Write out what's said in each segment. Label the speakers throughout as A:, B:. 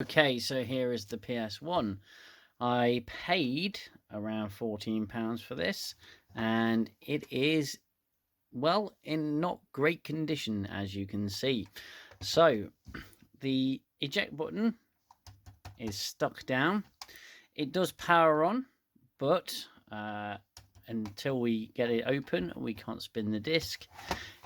A: Okay, so here is the PSOne. I paid around £14 for this, and it is, well, in not great condition, as you can see. So the eject button is stuck down. It does power on, but until we get it open, we can't spin the disc.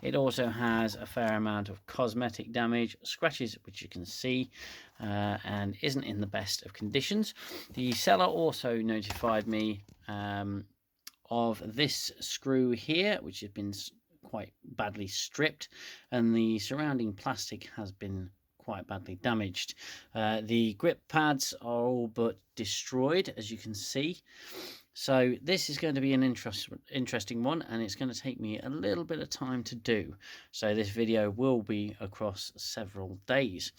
A: It also has a fair amount of cosmetic damage, scratches, which you can see, and isn't in the best of conditions. The seller also notified me of this screw here, which has been quite badly stripped, and the surrounding plastic has been quite badly damaged. The grip pads are all but destroyed, as you can see. So this is going to be an interesting one, and it's going to take me a little bit of time to do. So this video will be across several days.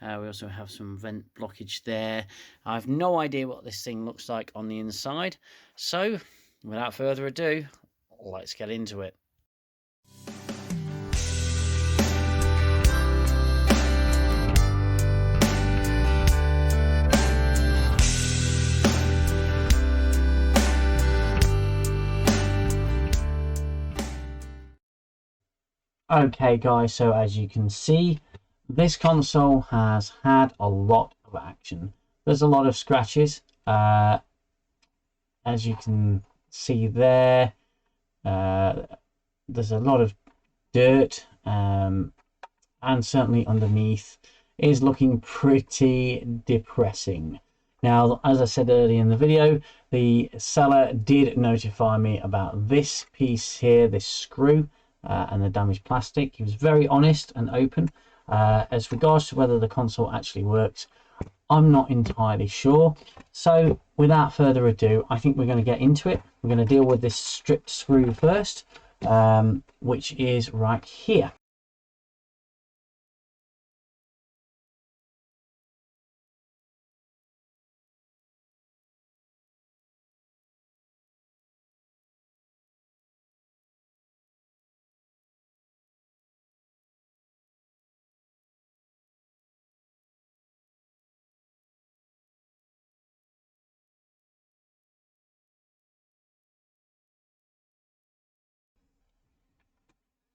A: We also have some vent blockage there. I have no idea what this thing looks like on the inside. So without further ado, let's get into it. Okay guys, so as you can see, this console has had a lot of action. There's a lot of scratches, as you can see there. There's a lot of dirt, and certainly underneath is looking pretty depressing. Now, as I said earlier in the video, the seller did notify me about this piece here, this screw, and the damaged plastic. He was very honest and open. As regards to whether the console actually works, I'm not entirely sure. So without further ado, I think we're going to get into it. We're going to deal with this stripped screw first, which is right here.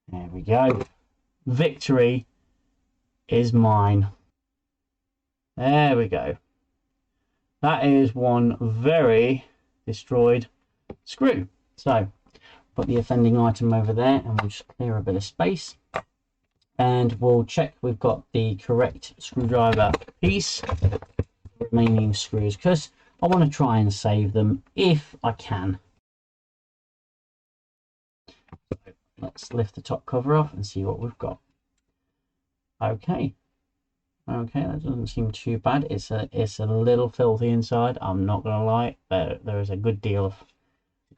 A: There we go. Victory is mine. There we go. That is one very destroyed screw. So put the offending item over there, and we'll just clear a bit of space, and we'll check we've got the correct screwdriver piece, remaining screws, because I want to try and save them if I can. Let's lift the top cover off and see what we've got. Okay, that doesn't seem too bad. It's a little filthy inside, I'm not gonna lie. There is a good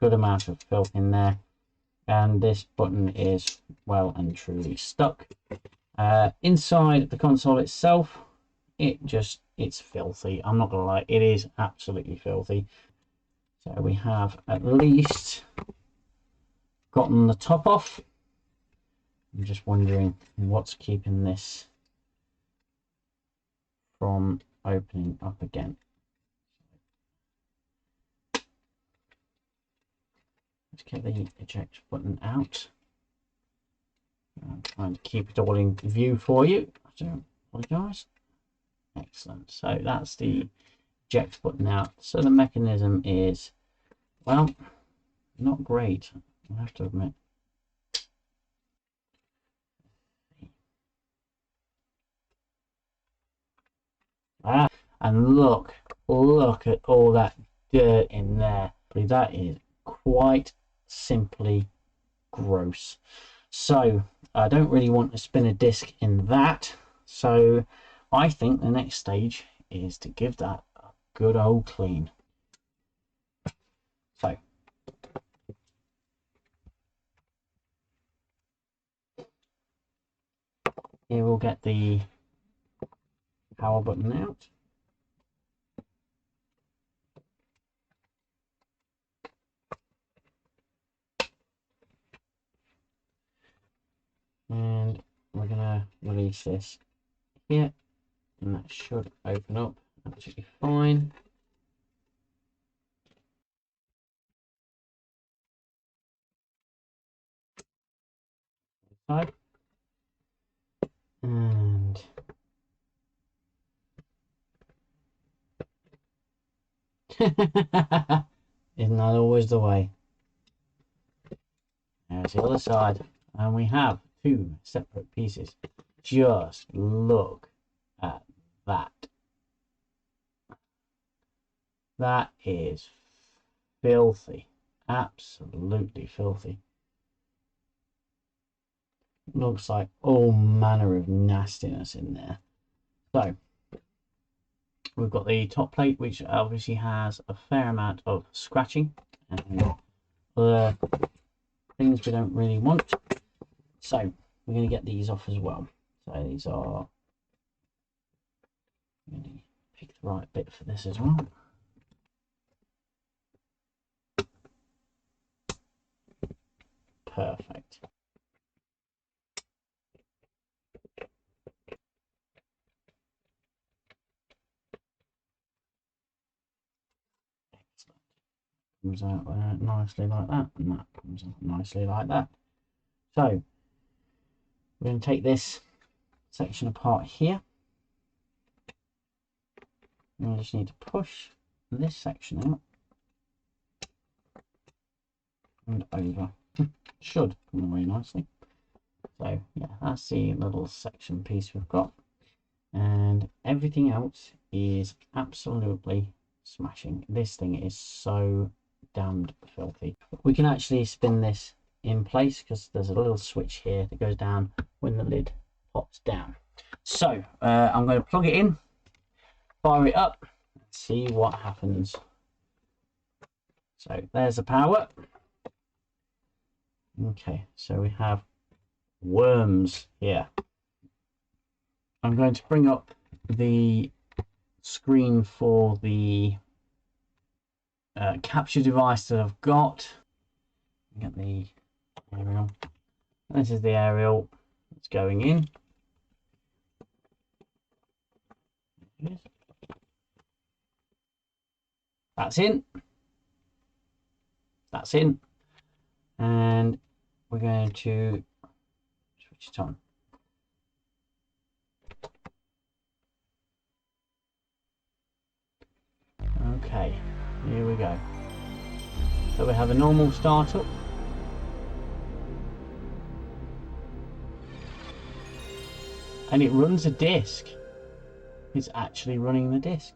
A: amount of filth in there, and this button is well and truly stuck. Inside the console itself, it's filthy. I'm not gonna lie, it is absolutely filthy. So we have at least gotten the top off. I'm just wondering what's keeping this from opening up again. Let's get the eject button out. I'm trying to keep it all in view for you. I do apologise. Excellent. So that's the eject button out. So the mechanism is, well, not great, I have to admit. And look at all that dirt in there. That is quite simply gross. So I don't really want to spin a disc in that. So I think the next stage is to give that a good old clean. So here we'll get the power button out. And we're going to release this here. and that should open up absolutely fine. Side. And isn't that always the way? There's the other side, and we have two separate pieces. Just look at that. That is filthy. Absolutely filthy. Looks like all manner of nastiness in there. So we've got the top plate, which obviously has a fair amount of scratching and other things we don't really want. So we're going to get these off as well. So these are, I'm going to pick the right bit for this as well. Perfect. Comes out nicely like that, and that comes out nicely like that. So we're going to take this section apart here. And I just need to push this section out and over. Should come away nicely. So yeah, that's the little section piece we've got, and everything else is absolutely smashing. This thing is so damned filthy. We can actually spin this in place because there's a little switch here that goes down when the lid pops down. So I'm going to plug it in, fire it up, and see what happens. So there's the power. Okay, so we have worms here. I'm going to bring up the screen for the capture device that I've got. Get the aerial. This is the aerial that's going in. That's in. That's in. And we're going to switch it on. Okay, here we go. So we have a normal startup. And it runs a disk. It's actually running the disk.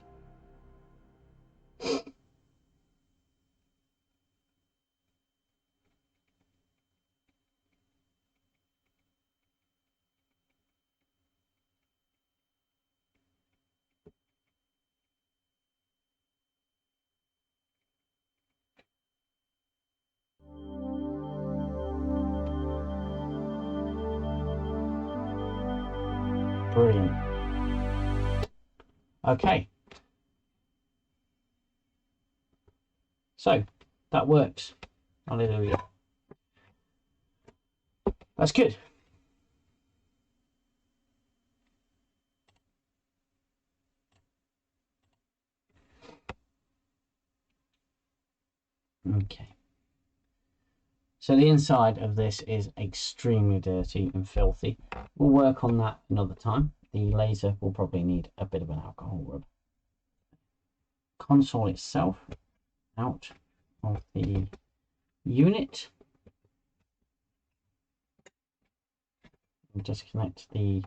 A: Brilliant. Okay. So that works. Hallelujah. That's good. Okay. So the inside of this is extremely dirty and filthy. We'll work on that another time. The laser will probably need a bit of an alcohol rub. Console itself out of the unit. We'll disconnect the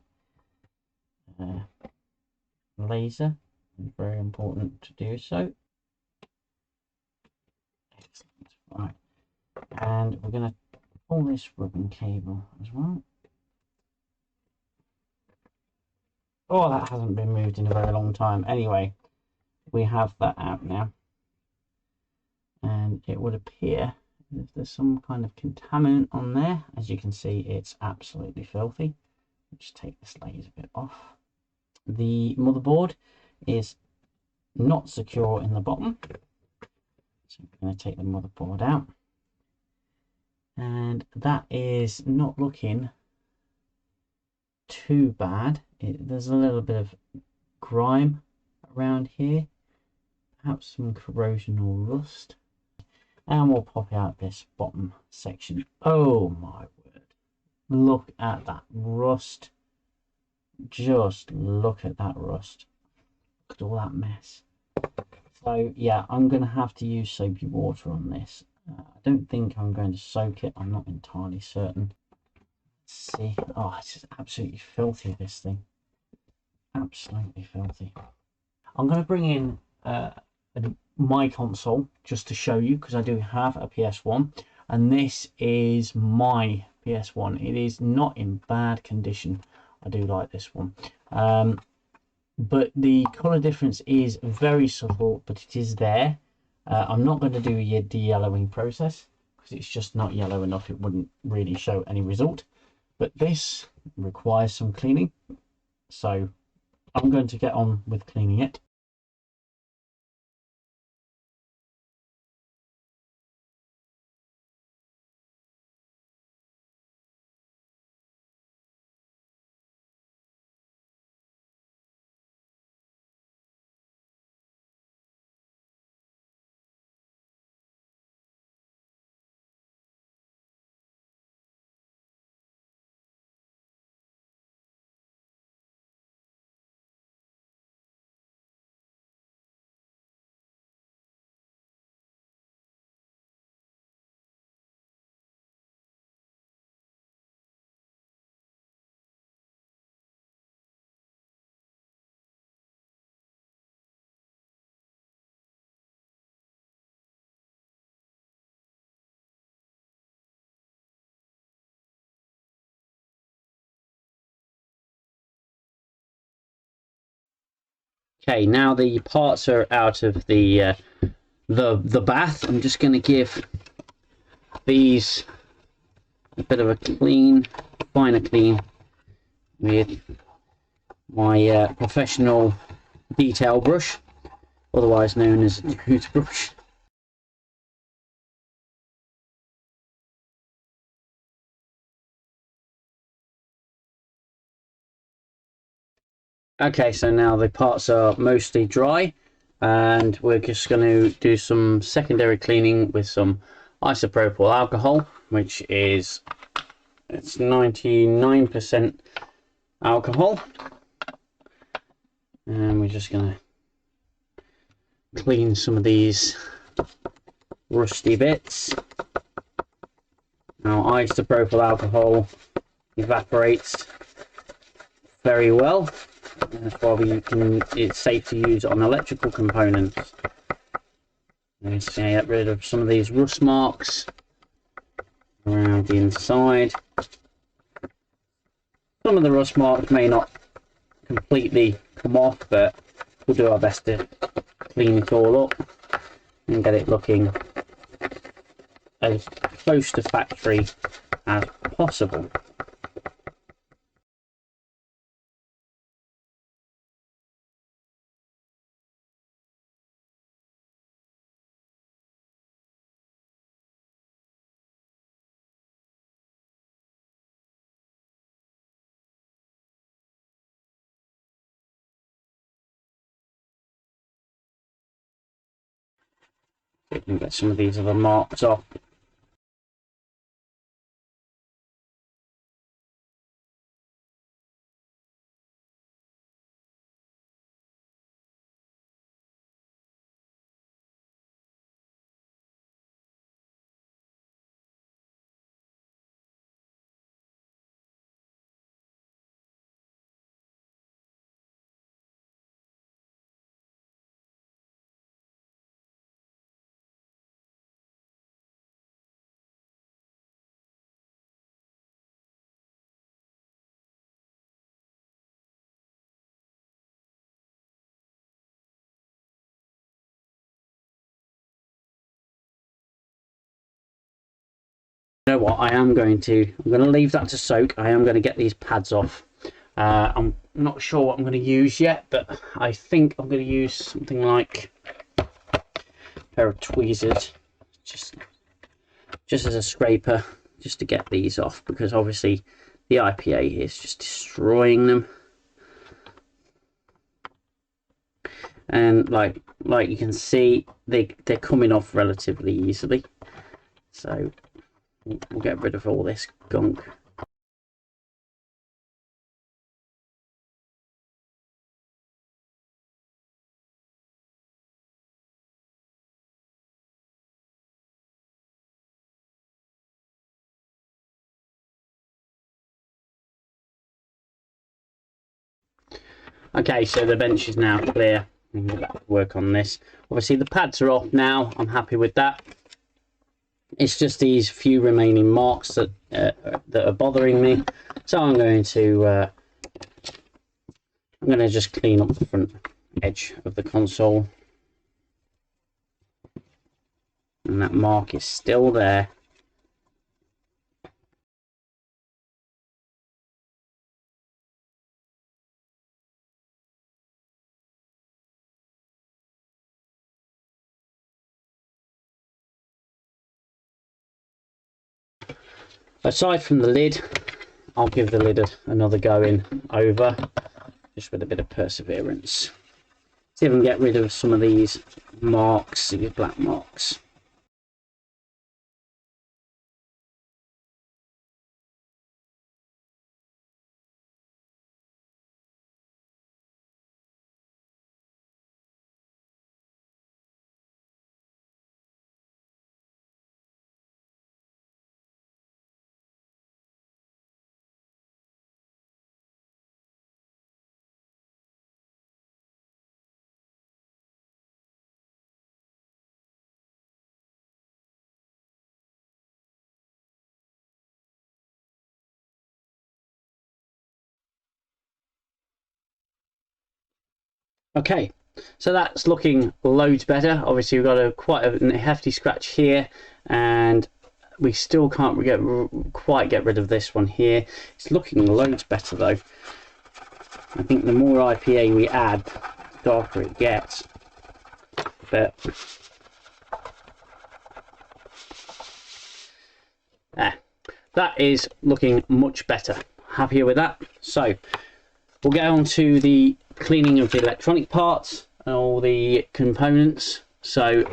A: laser. Very important to do so. Excellent. Right. And we're going to pull this ribbon cable as well. Oh, that hasn't been moved in a very long time. Anyway, we have that out now. And it would appear if there's some kind of contaminant on there. As you can see, it's absolutely filthy. Just take this laser bit off. The motherboard is not secure in the bottom. So I'm going to take the motherboard out. And that is not looking too bad. There's a little bit of grime around here, perhaps some corrosion or rust, and we'll pop out this bottom section. Oh my word, look at that rust. Just look at that rust. Look at all that mess. So yeah, I'm going to have to use soapy water on this. I don't think I'm going to soak it. I'm not entirely certain. Let's see. Oh, it's just absolutely filthy, this thing. Absolutely filthy. I'm going to bring in my console just to show you, because I do have a PSOne, and this is my PSOne. It is not in bad condition. I do like this one. But the color difference is very subtle, but it is there. I'm not going to do a de-yellowing process because it's just not yellow enough. It wouldn't really show any result. But this requires some cleaning, so I'm going to get on with cleaning it. Okay, now the parts are out of the bath. I'm just going to give these a bit of a clean, finer clean with my professional detail brush, otherwise known as a toothbrush. Okay, so now the parts are mostly dry, and we're just going to do some secondary cleaning with some isopropyl alcohol, which is, it's 99% alcohol, and we're just going to clean some of these rusty bits. Now, isopropyl alcohol evaporates very well. That's why it's safe to use on electrical components. Let's get rid of some of these rust marks around the inside. Some of the rust marks may not completely come off, but we'll do our best to clean it all up and get it looking as close to factory as possible. We can get some of these other marks off. You know what, I'm going to leave that to soak. I am going to get these pads off. I'm not sure what I'm going to use yet, but I think I'm going to use something like a pair of tweezers, just as a scraper, just to get these off, because obviously the IPA is just destroying them.
B: and like you can see, they're coming off relatively easily. So we'll get rid of all this gunk. Okay, so the bench is now clear. We can get back to work on this. Obviously the pads are off now. I'm happy with that. It's just these few remaining marks that are bothering me. So I'm going to just clean up the front edge of the console. And that mark is still there. Aside from the lid, I'll give the lid another go in over, just with a bit of perseverance. See if I can get rid of some of these marks, these black marks. Okay, so that's looking loads better. Obviously, we've got quite a hefty scratch here, and we still can't quite get rid of this one here. It's looking loads better though. I think the more IPA we add, the darker it gets. But that is looking much better. Happier with that. So we'll get on to the cleaning of the electronic parts and all the components. So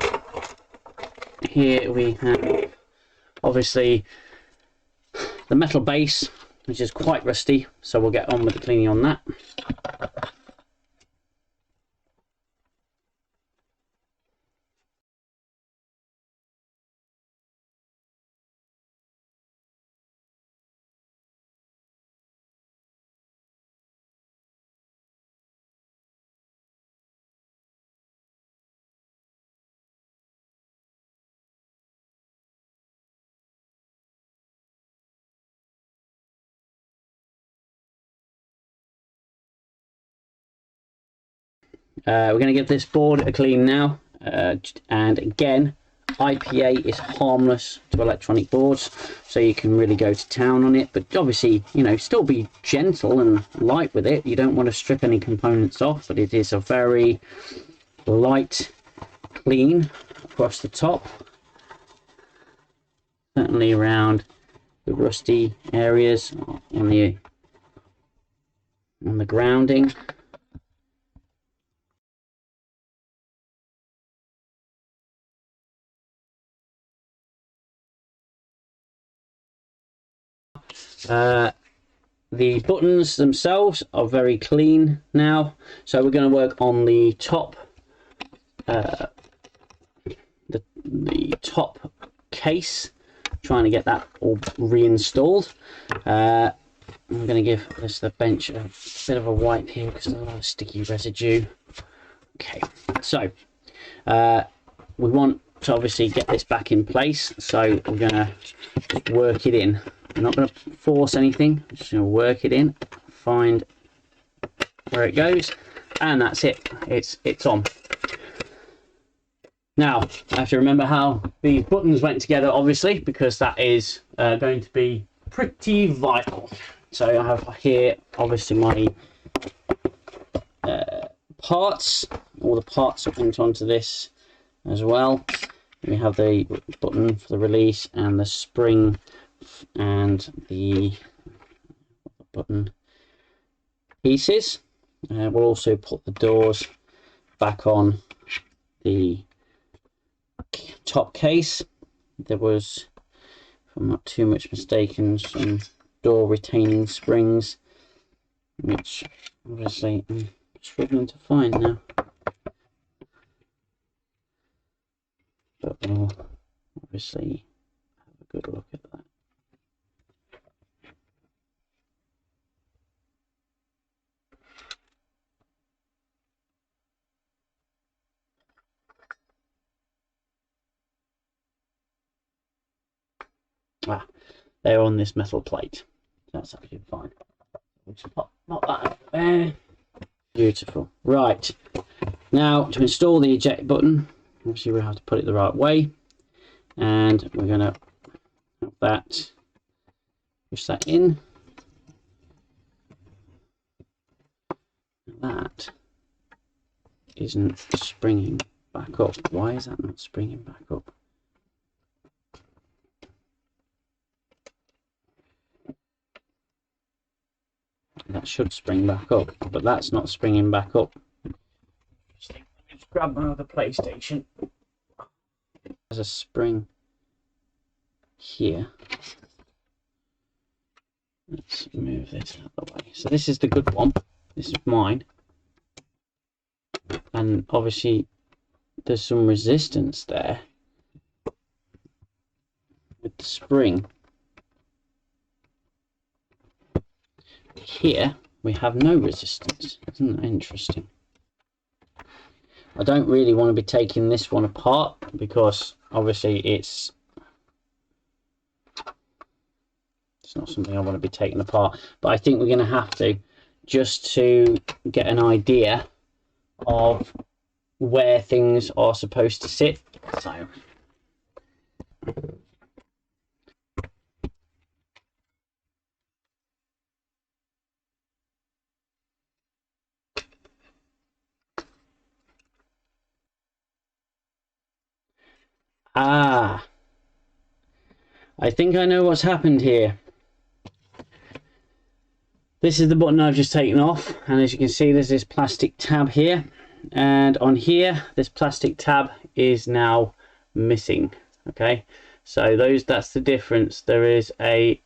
B: here we have obviously the metal base, which is quite rusty, so we'll get on with the cleaning on that. We're going to give this board a clean now, and again, IPA is harmless to electronic boards, so you can really go to town on it, but obviously, you know, still be gentle and light with it. You don't want to strip any components off, but it is a very light clean across the top, certainly around the rusty areas on the grounding. The buttons themselves are very clean now, so we're going to work on the top, the top case, trying to get that all reinstalled. I'm going to give the bench a bit of a wipe here because there's a lot of sticky residue. Okay, so we want to obviously get this back in place, so we're going to work it in. I'm not going to force anything, I'm just going to work it in, find where it goes, and that's it. It's on. Now, I have to remember how the buttons went together, obviously, because that is going to be pretty vital. So I have here, obviously, my parts, all the parts that went onto this as well. We have the button for the release and the spring and the button pieces. We'll also put the doors back on the top case. There was, if I'm not too much mistaken, some door retaining springs, which obviously I'm struggling to find now. But we'll obviously have a good look at that. Ah, they're on this metal plate. That's actually fine. We'll just pop that up there. Beautiful. Right. Now to install the eject button, obviously we have to put it the right way, and we're going to have that, push that in. That isn't springing back up. Why is that not springing back up? That should spring back up, but that's not springing back up. Just grab my other PlayStation. There's a spring here. Let's move this out of the way. So this is the good one. This is mine. And obviously there's some resistance there with the spring. Here we have no resistance. Isn't that interesting? I don't really want to be taking this one apart because obviously it's not something I want to be taking apart, but I think we're going to have to, just to get an idea of where things are supposed to sit. So I think I know what's happened here. This is the button I've just taken off, and as you can see there's this plastic tab here, and on here this plastic tab is now missing. Okay, so that's the difference. There is a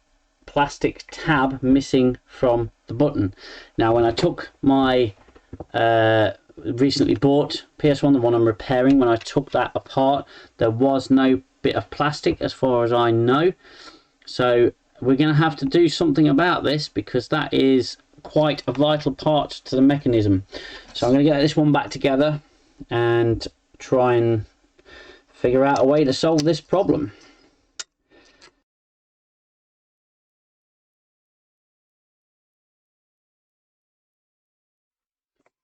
B: plastic tab missing from the button. Now when I took my recently bought PSOne, the one I'm repairing, when I took that apart there was no bit of plastic as far as I know, so we're going to have to do something about this because that is quite a vital part to the mechanism. So I'm going to get this one back together and try and figure out a way to solve this problem.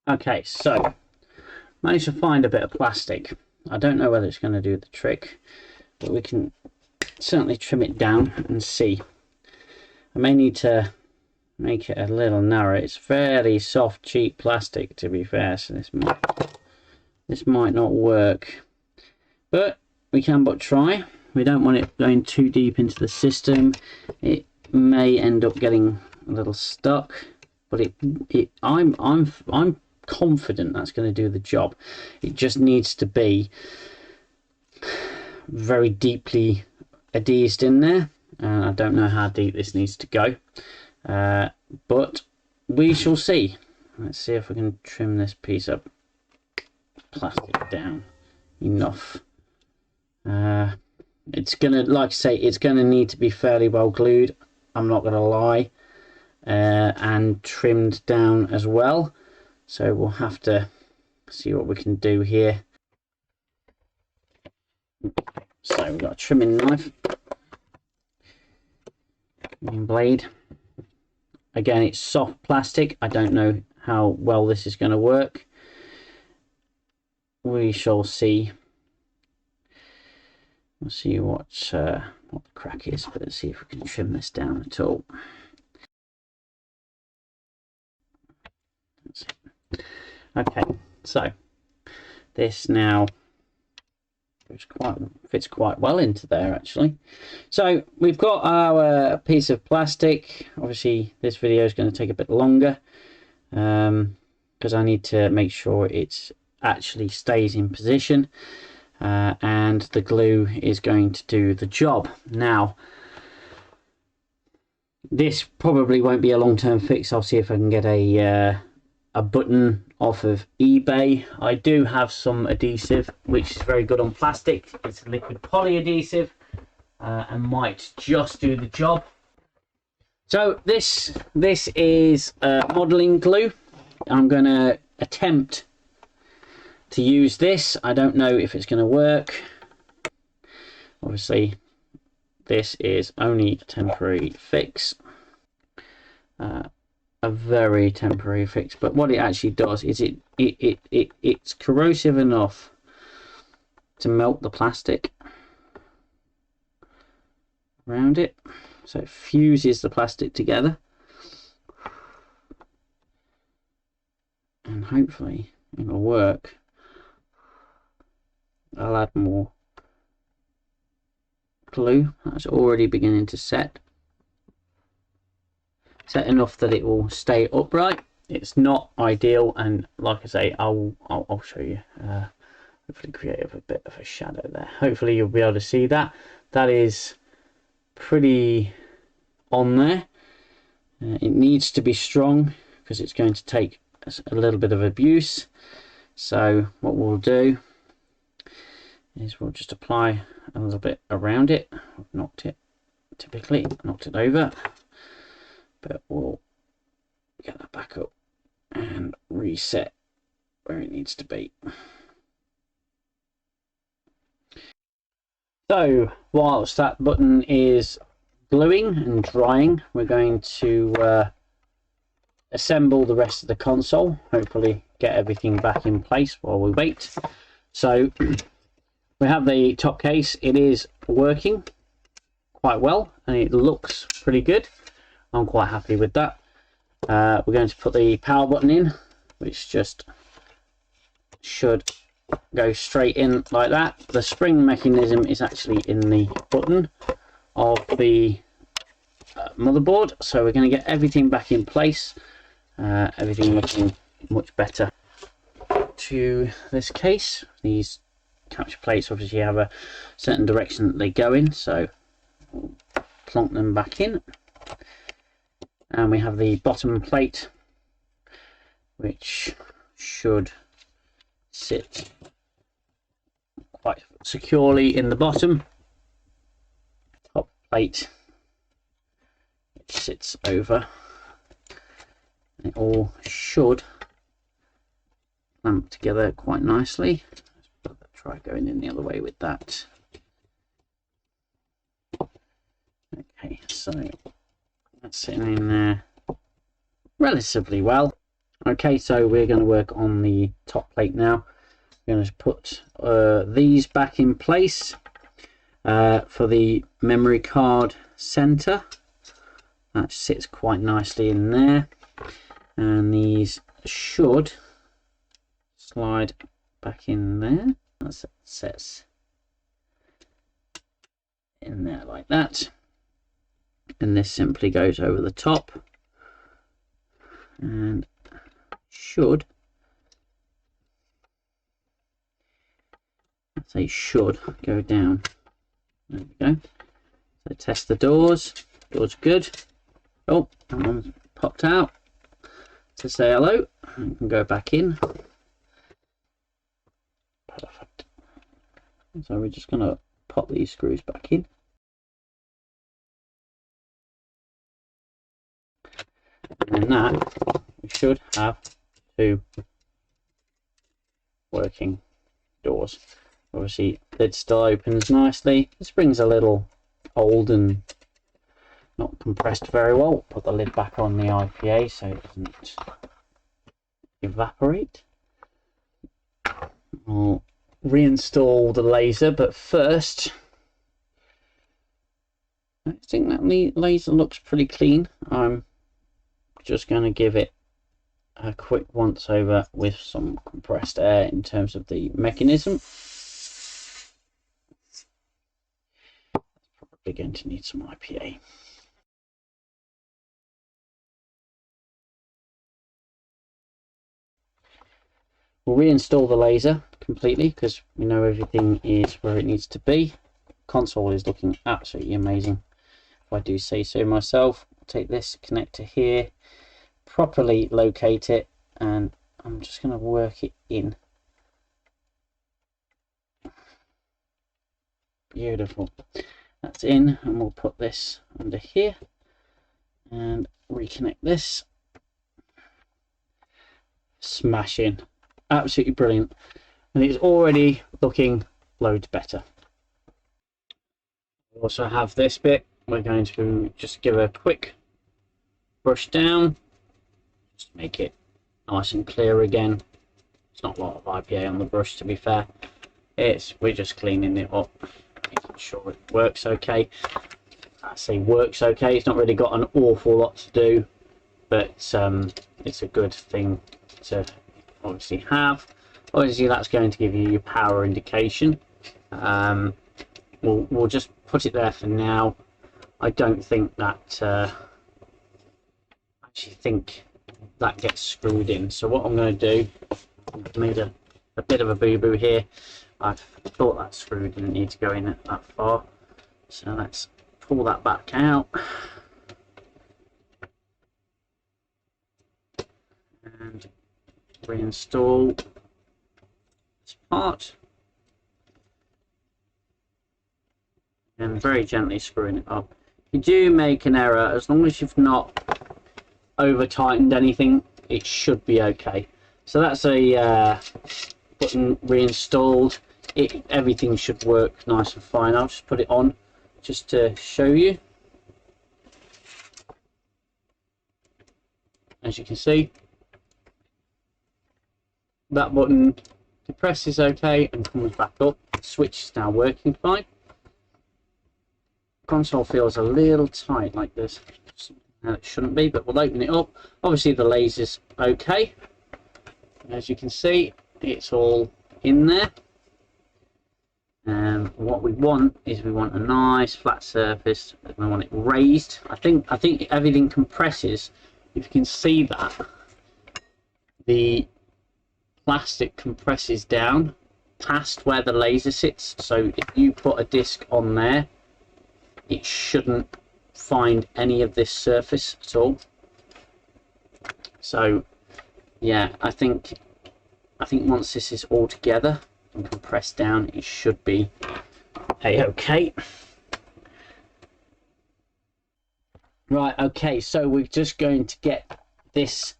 B: Okay, so managed to find a bit of plastic. I don't know whether it's going to do the trick, but we can certainly trim it down and see. I may need to make it a little narrow. It's fairly soft, cheap plastic, to be fair, so this might not work, but we can but try. We don't want it going too deep into the system. It may end up getting a little stuck, but I'm confident that's going to do the job. It just needs to be very deeply adhesed in there. I don't know how deep this needs to go, but we shall see. Let's see if we can trim this piece of plastic down enough. It's gonna, like I say, it's gonna need to be fairly well glued, I'm not gonna lie, and trimmed down as well, so we'll have to see what we can do here. So we've got a trimming knife, blade. Again, it's soft plastic. I don't know how well this is going to work. We shall see. We'll see what the crack is, but let's see if we can trim this down at all. Okay, so this now fits quite well into there actually. So we've got our piece of plastic. Obviously this video is going to take a bit longer because I need to make sure it's actually stays in position, and the glue is going to do the job. Now, this probably won't be a long-term fix. I'll see if I can get a button off of eBay. I do have some adhesive which is very good on plastic. It's a liquid poly adhesive, and might just do the job. So this is modeling glue. I'm going to attempt to use this. I don't know if it's going to work. Obviously this is only a temporary fix, a very temporary fix, but what it actually does is it's corrosive enough to melt the plastic around it, so it fuses the plastic together, and hopefully it'll work. I'll add more glue. That's already beginning to set enough that it will stay upright. It's not ideal, and like I say, I'll show you. Hopefully create a bit of a shadow there. Hopefully you'll be able to see that. That is pretty on there. It needs to be strong because it's going to take a little bit of abuse. So what we'll do is we'll just apply a little bit around it. I've knocked it over, but we'll get that back up and reset where it needs to be. So whilst that button is gluing and drying, we're going to assemble the rest of the console, hopefully get everything back in place while we wait. So we have the top case. It is working quite well and it looks pretty good. I'm quite happy with that. We're going to put the power button in, which just should go straight in like that. The spring mechanism is actually in the button of the motherboard, so we're going to get everything back in place, everything looking much better. To this case, these capture plates obviously have a certain direction that they go in, so we'll plonk them back in. And we have the bottom plate, which should sit quite securely in the bottom. Top plate, which sits over. It all should clamp together quite nicely. Let's try going in the other way with that. Okay, so that's sitting in there relatively well. Okay, so we're going to work on the top plate now. We're going to put these back in place for the memory card center. That sits quite nicely in there, and these should slide back in there. That sets in there like that, and this simply goes over the top and should, I say should, go down. There we go. So test the doors. Doors good. Oh, that one's popped out to say hello. You can go back in. Perfect. So we're just going to pop these screws back in. And then that, we should have two working doors. Obviously, lid still opens nicely. The spring's a little old and not compressed very well. Put the lid back on the IPA so it doesn't evaporate. I'll reinstall the laser, but first, I think that laser looks pretty clean. I'm just going to give it a quick once over with some compressed air in terms of the mechanism. Probably going to need some IPA. We'll reinstall the laser completely because we know everything is where it needs to be. Console is looking absolutely amazing, if I do say so myself. I'll take this connector here, properly locate it, and I'm just going to work it in. Beautiful. That's in, and we'll put this under here and reconnect this. Smashing. Absolutely brilliant. And it's already looking loads better. We also have this bit. We're going to just give a quick brush down, just to make it nice and clear again. It's not a lot of IPA on the brush, to be fair. We're just cleaning it up, making sure it works okay. I say works okay, it's not really got an awful lot to do, but it's a good thing to obviously have. Obviously that's going to give you your power indication. We'll just put it there for now. I don't think that actually think that gets screwed in, so what I'm going to do, I've made a bit of a boo-boo here. I thought that screw didn't need to go in that far, so let's pull that back out and reinstall this part, and very gently screwing it up. If you do make an error, as long as you've not over tightened anything, it should be okay. So that's a button reinstalled. Everything should work nice and fine. I'll just put it on just to show you. As you can see, that button depresses okay and comes back up. The switch is now working fine. Console feels a little tight like this. It shouldn't be, but we'll open it up. Obviously the laser's okay. As you can see, it's all in there. And what we want is we want a nice flat surface. We want it raised. I think everything compresses. If you can see that, the plastic compresses down past where the laser sits. So if you put a disc on there, it shouldn't find any of this surface at all. So yeah, I think once this is all together and compressed down, it should be okay. Right, okay, so we're just going to get this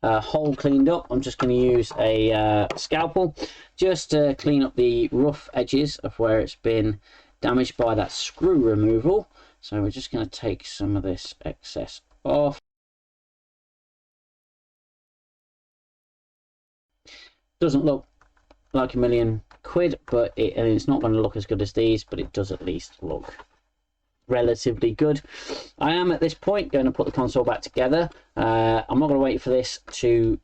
B: hole cleaned up. I'm just going to use a scalpel just to clean up the rough edges of where it's been damaged by that screw removal. So we're just going to take some of this excess off. Doesn't look like £1,000,000, but it's not going to look as good as these, but it does at least look relatively good. I am at this point going to put the console back together. I'm not going to wait for this to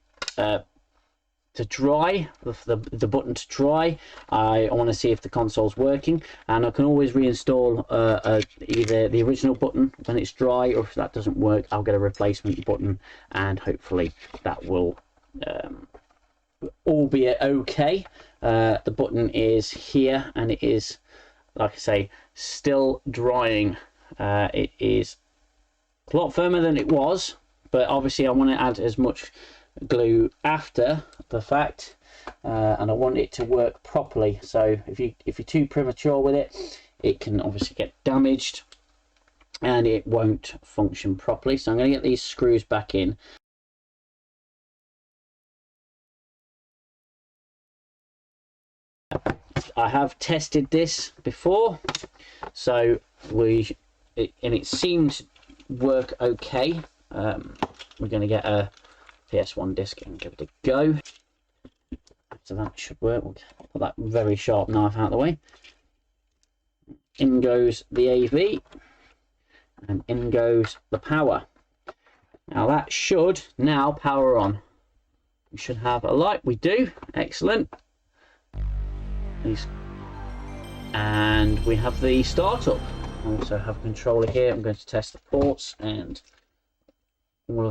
B: dry, the button to dry. I want to see if the console's working, and I can always reinstall either the original button when it's dry, or if that doesn't work, I'll get a replacement button, and hopefully that will all be okay. The button is here, and it is, like I say, still drying. It is a lot firmer than it was, but obviously I want to add as much glue after the fact, and I want it to work properly. So if you're too premature with it, it can obviously get damaged and it won't function properly. So I'm going to get these screws back in. I have tested this before, so it seemed to work okay. We're going to get a PSOne disc and give it a go. So that should work. We'll put that very sharp knife out of the way. In goes the AV, and in goes the power. Now that should now power on. We should have a light. We do. Excellent. And we have the startup. I also have a controller here. I'm going to test the ports and all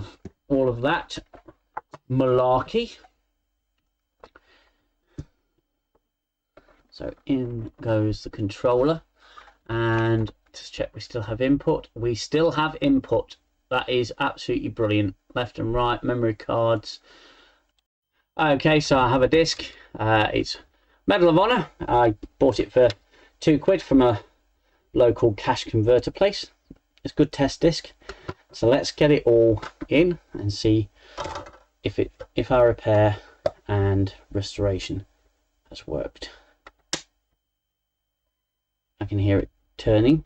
B: of that malarkey. So in goes the controller, and just check we still have input. We still have input. That is absolutely brilliant. Left and right, memory cards. Okay, so I have a disc. It's Medal of Honor. I bought it for £2 from a local cash converter place. It's a good test disc. So let's get it all in and see if our repair and restoration has worked. I can hear it turning.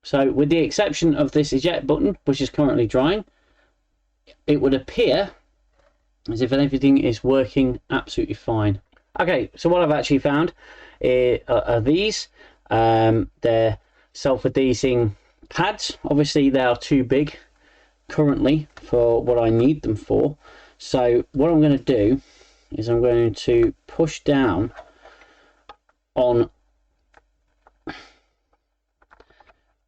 B: So with the exception of this eject button, which is currently drying, it would appear as if everything is working absolutely fine. Okay, so what I've actually found are these. They're self-adhesing pads. Obviously they are too big currently for what I need them for. So what I'm going to do is I'm going to push down on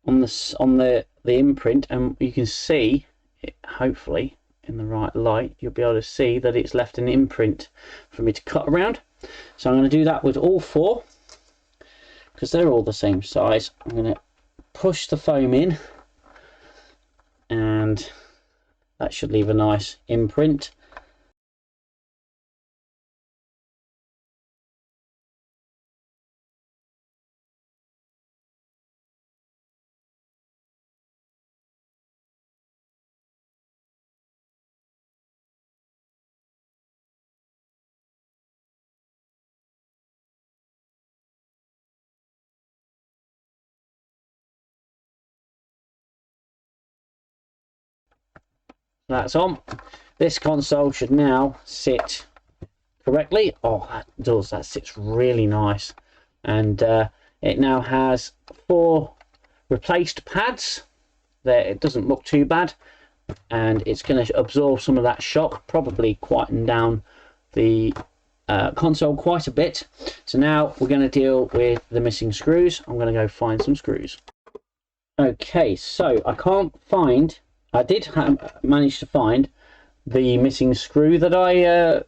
B: the imprint, and you can see it, hopefully in the right light you'll be able to see that it's left an imprint for me to cut around. So I'm going to do that with all four because they're all the same size. I'm going to push the foam in, and that should leave a nice imprint. That's on. This console should now sit correctly. Oh, that does. That sits really nice. And it now has 4 replaced pads. There, it doesn't look too bad, and it's going to absorb some of that shock, probably quieten down the console quite a bit. So now we're going to deal with the missing screws. I'm going to go find some screws. Okay, so I did manage to find the missing screw that I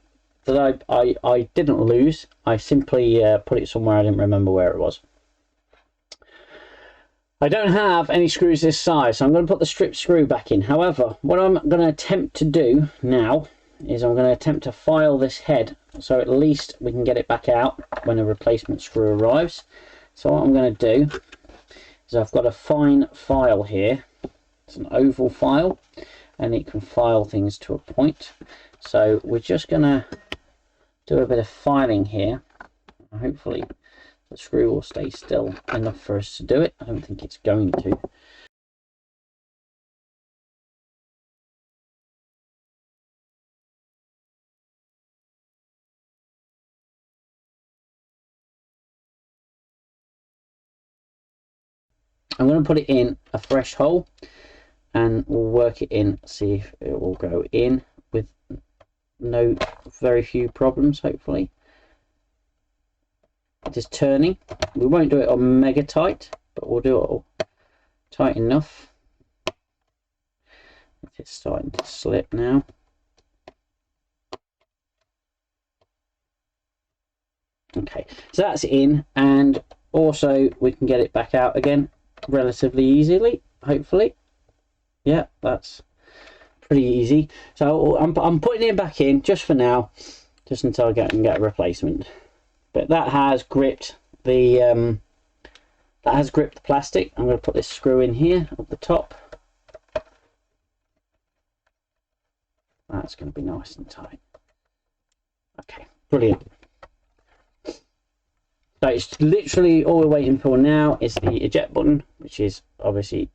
B: didn't lose. I simply put it somewhere. I didn't remember where it was. I don't have any screws this size, so I'm going to put the strip screw back in. However, what I'm going to attempt to do now is I'm going to attempt to file this head, so at least we can get it back out when a replacement screw arrives. So what I'm going to do is I've got a fine file here. It's an oval file, and it can file things to a point. So we're just going to do a bit of filing here. Hopefully the screw will stay still enough for us to do it. I don't think it's going to. I'm going to put it in a fresh hole, and we'll work it in, see if it will go in with very few problems, hopefully. It is turning. We won't do it on mega tight, but we'll do it all tight enough. It's starting to slip now. Okay, so that's in, and also we can get it back out again relatively easily, hopefully. Yeah, that's pretty easy. So I'm putting it back in just for now, just until I can get a replacement. But that has gripped the plastic. I'm going to put this screw in here at the top. That's going to be nice and tight. Okay, brilliant. So it's literally all we're waiting for now is the eject button, which is obviously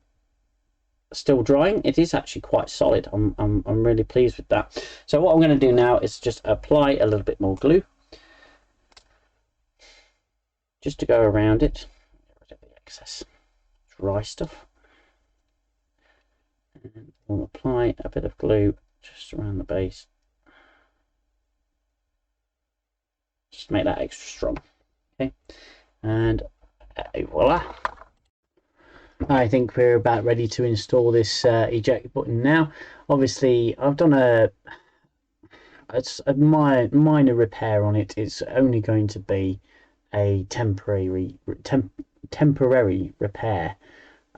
B: still drying. It is actually quite solid. I'm really pleased with that. So what I'm going to do now is just apply a little bit more glue, just to go around it, get rid of the excess dry stuff. And we'll apply a bit of glue just around the base just make that extra strong. Okay, and voila. I think we're about ready to install this eject button now. Obviously, I've done a minor repair on it. It's only going to be a temporary repair,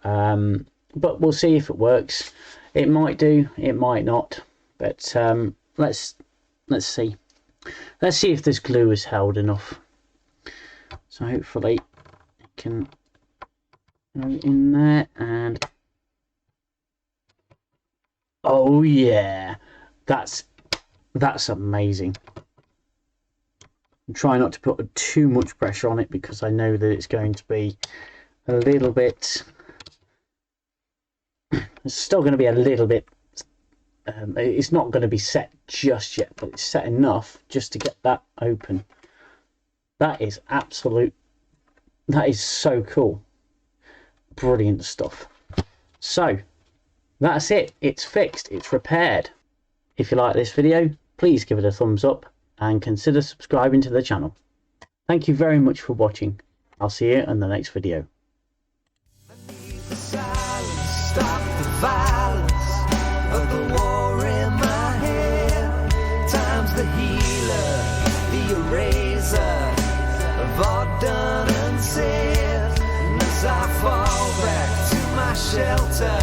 B: but we'll see if it works. It might do, it might not, but let's see. Let's see if this glue is held enough. So hopefully it can go in there, and oh yeah, that's amazing. Try not to put too much pressure on it because I know that it's going to be a little bit, it's still going to be a little bit, it's not going to be set just yet, but it's set enough just to get that open. That is so cool. Brilliant stuff. So that's it. It's fixed. It's repaired. If you like this video, please give it a thumbs up and consider subscribing to the channel. Thank you very much for watching. I'll see you in the next video.
C: Stop the violence of the war in my head. Time's the healer, the eraser of all done and said. And as I fall back to my shelter,